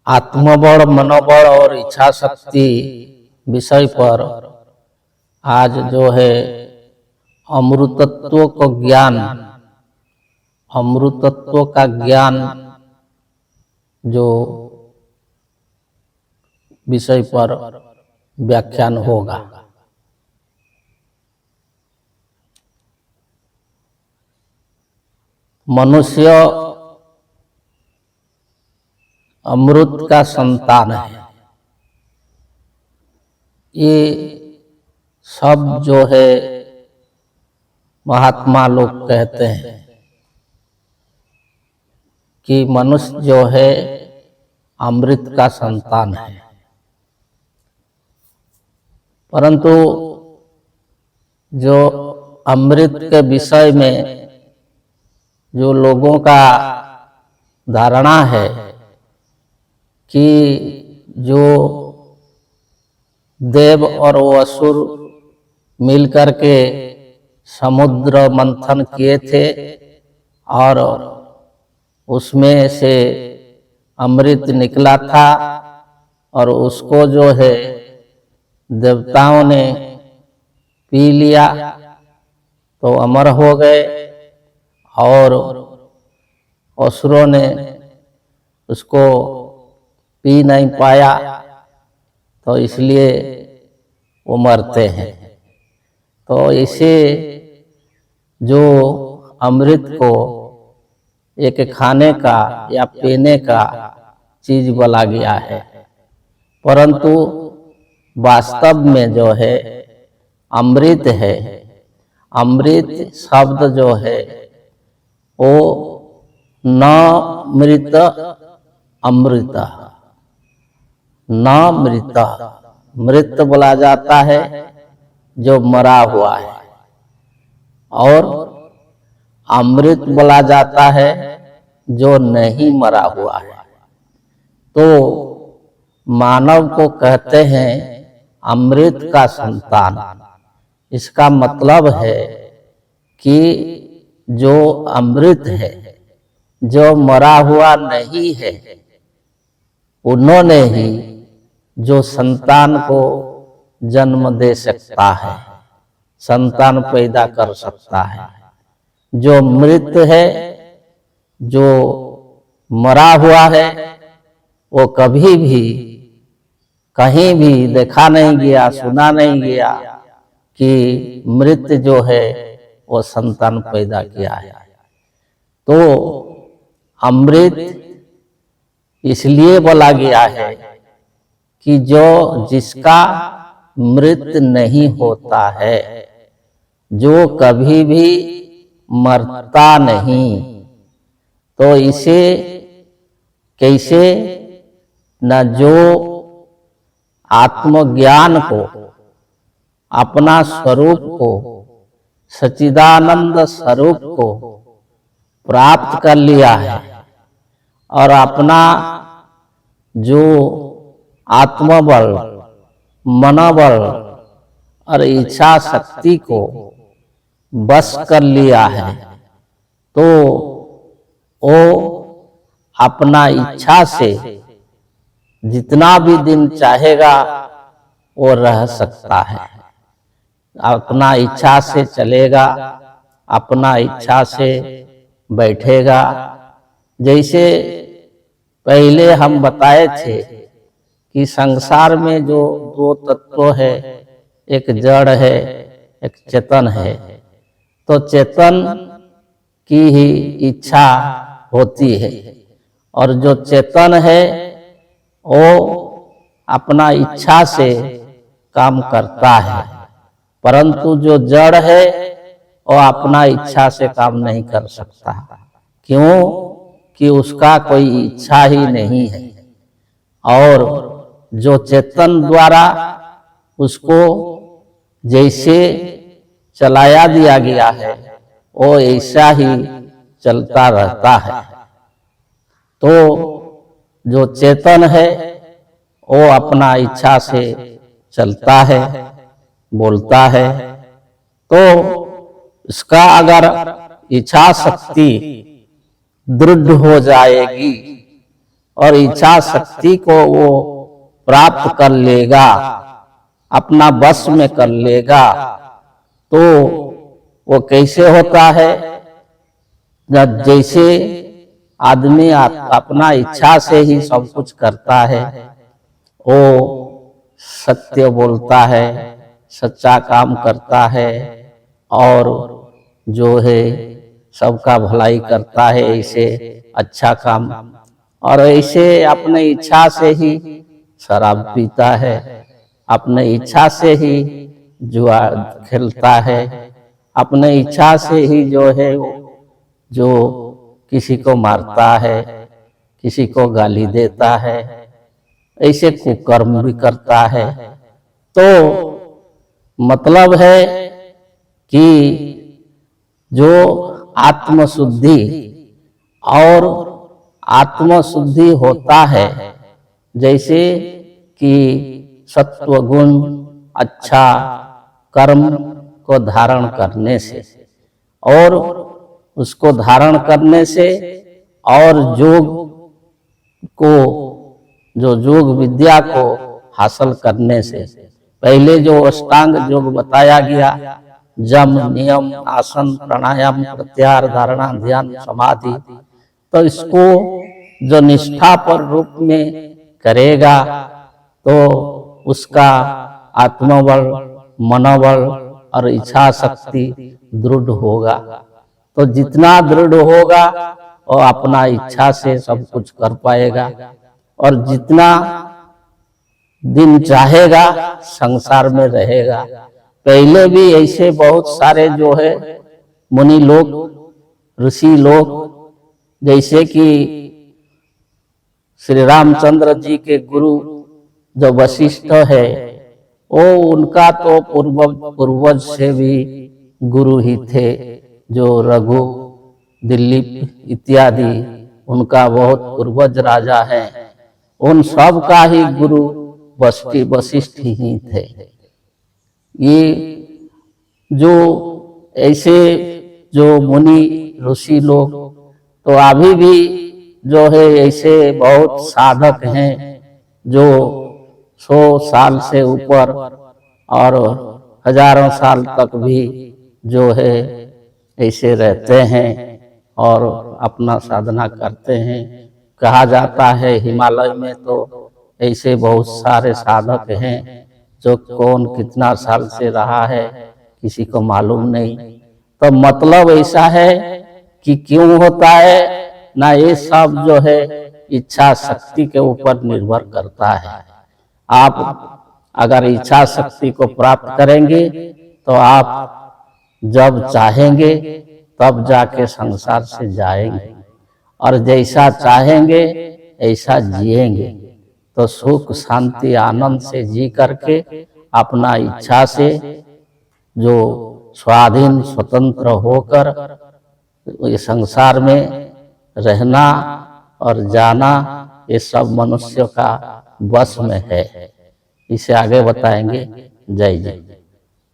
आत्मबल, मनोबल और इच्छा शक्ति विषय पर आज जो है अमृतत्व को ज्ञान, अमृतत्व का ज्ञान जो विषय पर व्याख्यान होगा। मनुष्य अमृत का संतान है। ये सब जो है महात्मा लोग कहते हैं कि मनुष्य जो है अमृत का संतान है, परंतु जो अमृत के विषय में जो लोगों का धारणा है कि जो देव और असुर मिलकर के समुद्र मंथन किए थे और उसमें से अमृत निकला था और उसको जो है देवताओं ने पी लिया तो अमर हो गए और असुरों ने उसको पी नहीं पाया तो इसलिए वो मरते हैं। तो इसे जो अमृत को एक खाने का या पीने का चीज बोला गया है, परंतु वास्तव में जो है अमृत है। अमृत शब्द जो है वो न मृत अमृत, न मृत, मृत बोला जाता है जो मरा हुआ है और अमृत बोला जाता है जो नहीं मरा हुआ है। तो मानव को कहते हैं अमृत का संतान। इसका मतलब है कि जो अमृत है, जो मरा हुआ नहीं है, उन्होंने ही जो संतान को जन्म दे सकता है, संतान पैदा कर सकता है। जो मृत है, जो मरा हुआ है, वो कभी भी कहीं भी देखा नहीं गया, सुना नहीं गया कि मृत जो है वो संतान पैदा किया है। तो अमृत इसलिए बोला गया है कि जो जिसका मृत नहीं होता है, जो कभी भी मरता नहीं, तो इसे कैसे न जो आत्मज्ञान को, अपना स्वरूप को, सच्चिदानंद स्वरूप को प्राप्त कर लिया है और अपना जो आत्मबल, मनोबल और इच्छा शक्ति को बस कर लिया है, तो वो अपना इच्छा से जितना भी दिन चाहेगा वो रह सकता है। अपना इच्छा से चलेगा, अपना इच्छा से बैठेगा। जैसे पहले हम बताए थे कि संसार में जो दो तत्व है, एक जड़ है, एक चेतन है। तो चेतन की ही इच्छा होती है और जो चेतन है वो अपना इच्छा से काम करता है, परंतु जो जड़ है वो अपना इच्छा से काम नहीं कर सकता। क्यों कि उसका कोई इच्छा ही नहीं है। और जो चेतन द्वारा उसको जैसे चलाया दिया गया है वो ऐसा ही चलता रहता है। तो जो चेतन है वो अपना इच्छा से चलता है, बोलता है। तो इसका अगर इच्छा शक्ति दृढ़ हो जाएगी और इच्छा शक्ति को वो प्राप्त कर लेगा, अपना बस में कर लेगा, तो वो कैसे होता है? जैसे आदमी अपना इच्छा से ही सब कुछ करता है, वो सत्य बोलता है, सच्चा काम करता है और जो है सबका भलाई करता है, ऐसे अच्छा काम। और ऐसे अपने इच्छा से ही शराब पीता है, अपने इच्छा से ही जुआ खेलता है, अपने इच्छा से ही जो है जो किसी को मारता है, किसी को गाली देता है, ऐसे कुकर्म भी करता है। तो मतलब है कि जो आत्मशुद्धि और आत्मशुद्धि होता है, जैसे कि सत्वगुण अच्छा कर्म को धारण करने से और उसको धारण करने से और योग को, जो योग विद्या को हासिल करने से, पहले जो अष्टांग योग बताया गया, जम नियम आसन प्राणायाम प्रत्याहार धारणा ध्यान समाधि, तो इसको जो निष्ठा पर रूप में करेगा तो उसका आत्मबल, मनोबल और इच्छा शक्ति दृढ़ होगा। तो जितना दृढ़ होगा वो अपना इच्छा से सब कुछ कर पाएगा और जितना दिन चाहेगा संसार में रहेगा। पहले भी ऐसे बहुत सारे जो है मुनि लोग, ऋषि लोग, जैसे कि श्री रामचंद्र जी के गुरु जो वशिष्ठ है, वो उनका तो पूर्वज से भी गुरु ही थे, जो रघु, दिलीप इत्यादि उनका बहुत पूर्वज राजा है, उन सब का ही गुरु वशिष्ठ ही थे। ये जो ऐसे जो मुनि ऋषि लोग तो अभी भी जो है ऐसे बहुत साधक हैं जो 100 साल से ऊपर और हजारों साल तक भी जो है ऐसे रहते हैं और अपना साधना करते हैं। कहा जाता है हिमालय में तो ऐसे बहुत सारे साधक हैं जो कौन कितना साल से रहा है किसी को मालूम नहीं। तो मतलब ऐसा है कि क्यों होता है ना, ये सब जो है इच्छा शक्ति के ऊपर निर्भर करता है। आप अगर इच्छा शक्ति को प्राप्त करेंगे तो आप जब चाहेंगे तब जाके संसार से जाएंगे और जैसा चाहेंगे ऐसा जिएंगे। तो सुख शांति आनंद से जी करके अपना इच्छा से जो स्वाधीन स्वतंत्र होकर ये संसार में रहना और जाना, ये सब मनुष्य का बस में है। इसे आगे बताएंगे। जय जय।